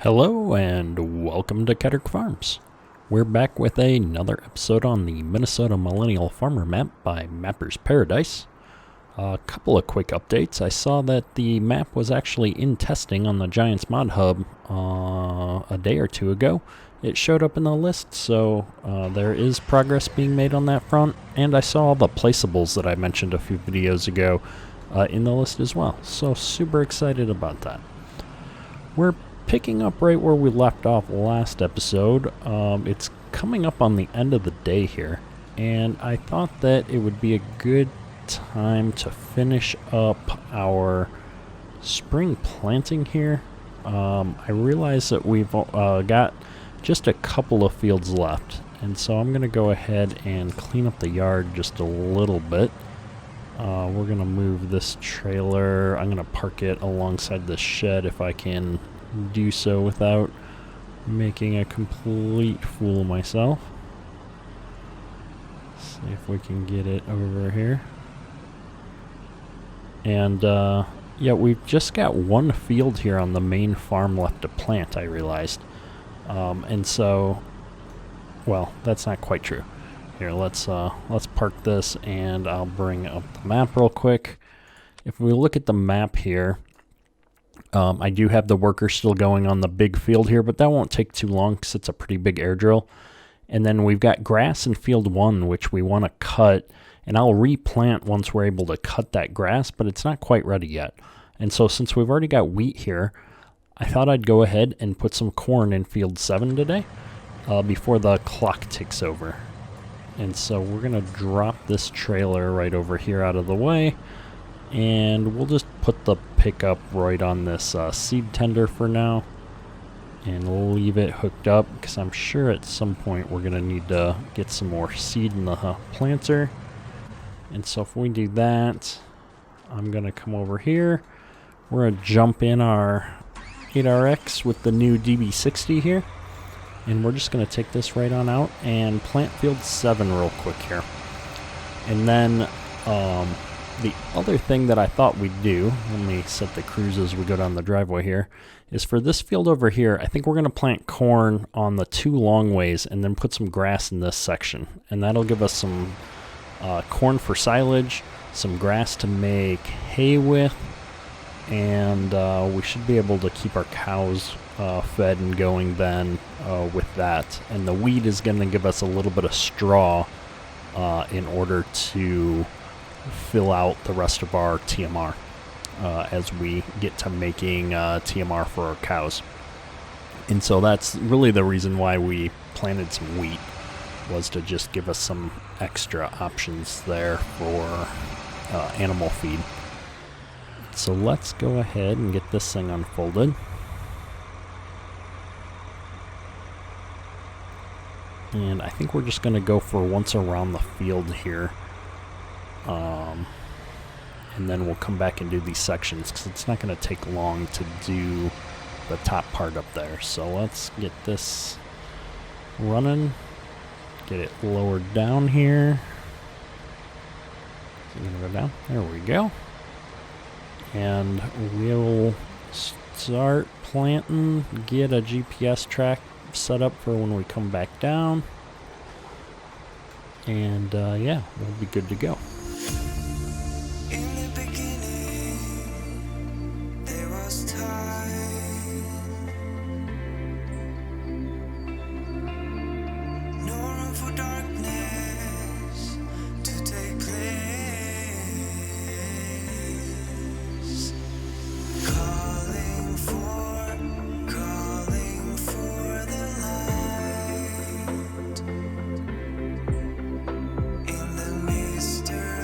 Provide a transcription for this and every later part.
Hello and welcome to Ketterick Farms. We're back with another episode on the Minnesota Millennial Farmer map by Mapper's Paradise. A couple of quick updates. I saw that the map was actually in testing on the Giants Mod Hub a day or two ago. It showed up in the list, so there is progress being made on that front. And I saw all the placeables that I mentioned a few videos ago in the list as well. So super excited about that. We're picking up right where we left off last episode. It's coming up on the end of the day here, and I thought that it would be a good time to finish up our spring planting here. I realize that we've got just a couple of fields left, and so I'm going to go ahead and clean up the yard just a little bit. We're going to move this trailer. I'm going to park it alongside the shed if I can do so without making a complete fool of myself. See if we can get it over here. And yeah, we've just got one field here on the main farm left to plant, I realized. And so, well, that's not quite true. Here, let's park this, and I'll bring up the map real quick. If we look at the map here, I do have the worker still going on the big field here, but that won't take too long because it's a pretty big air drill. And then we've got grass in field 1, which we want to cut, and I'll replant once we're able to cut that grass, but it's not quite ready yet. And so since we've already got wheat here, I thought I'd go ahead and put some corn in field 7 today before the clock ticks over. And so we're going to drop this trailer right over here out of the way, and we'll just put the pickup right on this seed tender for now and leave it hooked up, because I'm sure at some point we're going to need to get some more seed in the planter. And so if we do that, I'm going to come over here. We're going to jump in our 8RX with the new DB60 here, and we're just going to take this right on out and plant field 7 real quick here. And then the other thing that I thought we'd do, let me set the cruise as we go down the driveway here, is for this field over here, I think we're going to plant corn on the 2 long ways and then put some grass in this section. And that'll give us some corn for silage, some grass to make hay with, and we should be able to keep our cows fed and going then with that. And the weed is going to give us a little bit of straw in order to fill out the rest of our TMR as we get to making TMR for our cows. And so that's really the reason why we planted some wheat, was to just give us some extra options there for animal feed. So let's go ahead and get this thing unfolded. And I think we're just going to go for once around the field here. And then we'll come back and do these sections, because it's not going to take long to do the top part up there. So let's get this running, get it lowered down here. Is it going to go down? There we go. And we'll start planting, get a GPS track set up for when we come back down. And yeah, we'll be good to go. Mister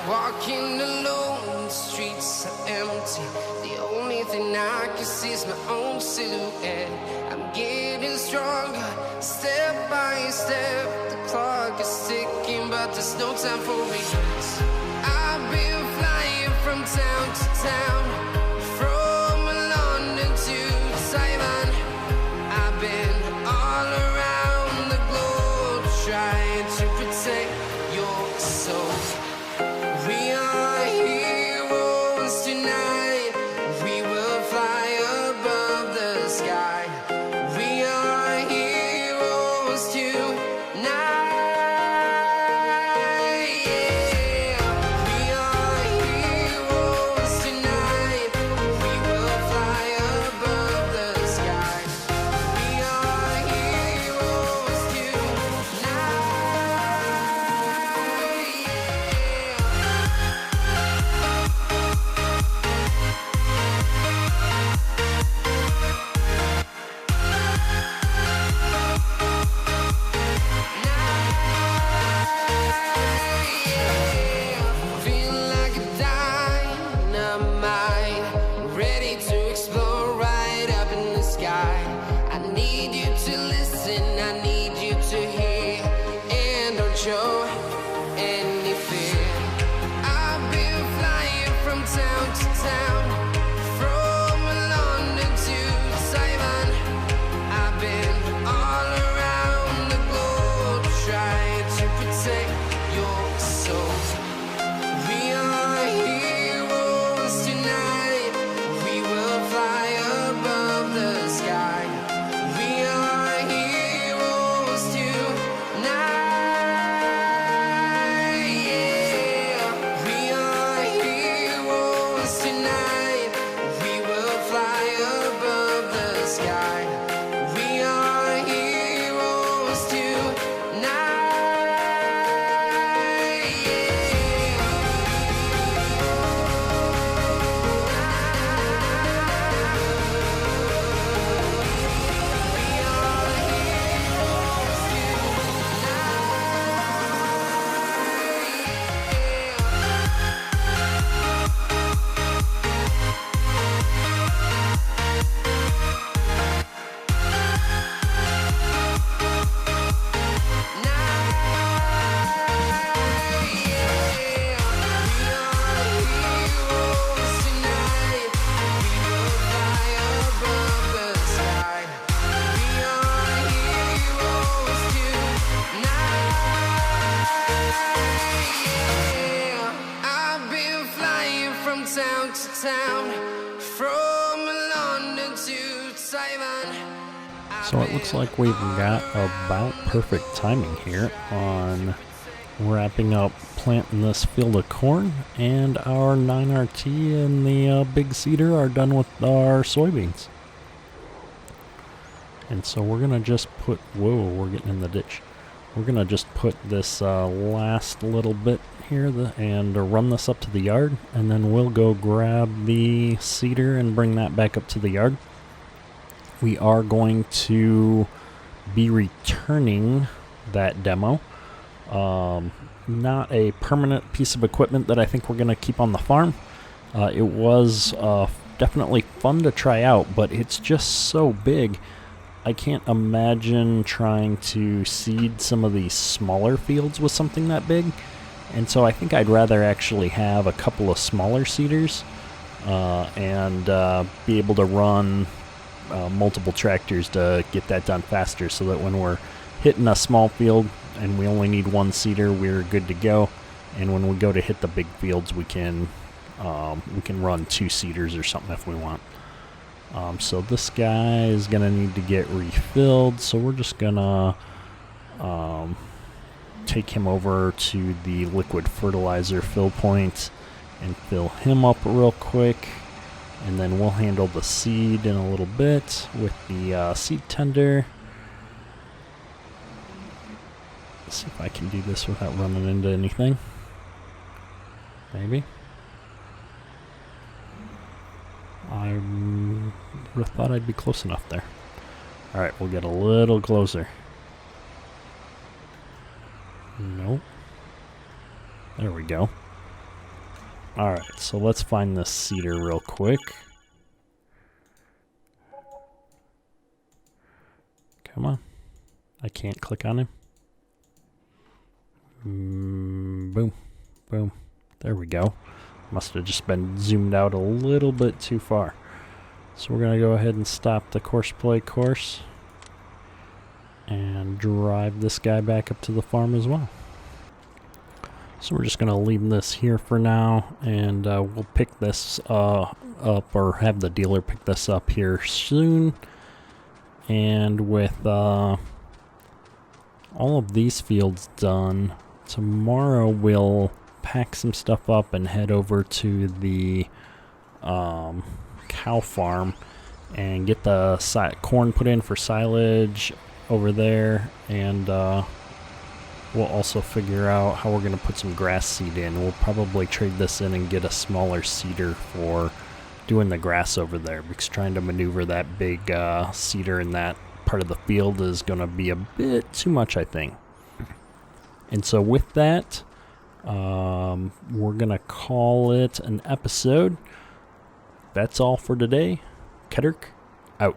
Walking alone, the streets are empty. The only thing I can see is my own silhouette. I'm getting stronger, step by step. The clock is ticking, but there's no time for regrets. I've been flying from town to town, from London to Taiwan. I've been all around the globe, trying to protect your soul. We are heroes tonight. We will fly above the sky. We are heroes tonight. Yeah. We are heroes tonight. We will fly above the sky. We are heroes tonight. Feel like a dynamite, ready to explode right up in the sky. I need you to listen, I need you to hear, and don't show any fear. I've been flying from town to town, from London to Taiwan. I've been all around the globe, trying to protect your soul. We are heroes tonight. We will fly above the sky. We are heroes tonight. Yeah. We are heroes tonight. We will fly above the sky. We are heroes tonight. I've been flying from town to town, from London to Taiwan. So it looks like we've got about perfect timing here on wrapping up planting this field of corn, and our 9RT and the big seeder are done with our soybeans. And so we're going to just put, whoa, we're getting in the ditch. We're going to just put this last little bit here and run this up to the yard, and then we'll go grab the seeder and bring that back up to the yard. We are going to be returning that demo. Not a permanent piece of equipment that I think we're going to keep on the farm. It was definitely fun to try out, but it's just so big. I can't imagine trying to seed some of these smaller fields with something that big. And so I think I'd rather actually have a couple of smaller seeders and be able to run multiple tractors to get that done faster, so that when we're hitting a small field and we only need one seeder, we're good to go. And when we go to hit the big fields, we can run 2 seeders or something if we want. So this guy is going to need to get refilled, so we're just going to take him over to the liquid fertilizer fill point and fill him up real quick. And then we'll handle the seed in a little bit with the seed tender. Let's see if I can do this without running into anything. Maybe. I thought I'd be close enough there. Alright, we'll get a little closer. Nope. There we go. Alright, so let's find this seeder real quick. Come on. I can't click on him. Boom. Boom. There we go. Must have just been zoomed out a little bit too far. So we're going to go ahead and stop the course play course and drive this guy back up to the farm as well. So we're just going to leave this here for now, and we'll pick this up, or have the dealer pick this up here soon. And with all of these fields done, tomorrow we'll pack some stuff up and head over to the cow farm and get the corn put in for silage over there, and we'll also figure out how we're going to put some grass seed in. We'll probably trade this in and get a smaller seeder for doing the grass over there, because trying to maneuver that big seeder in that part of the field is going to be a bit too much, I think. And so with that, we're going to call it an episode. That's all for today. Kedrick, out.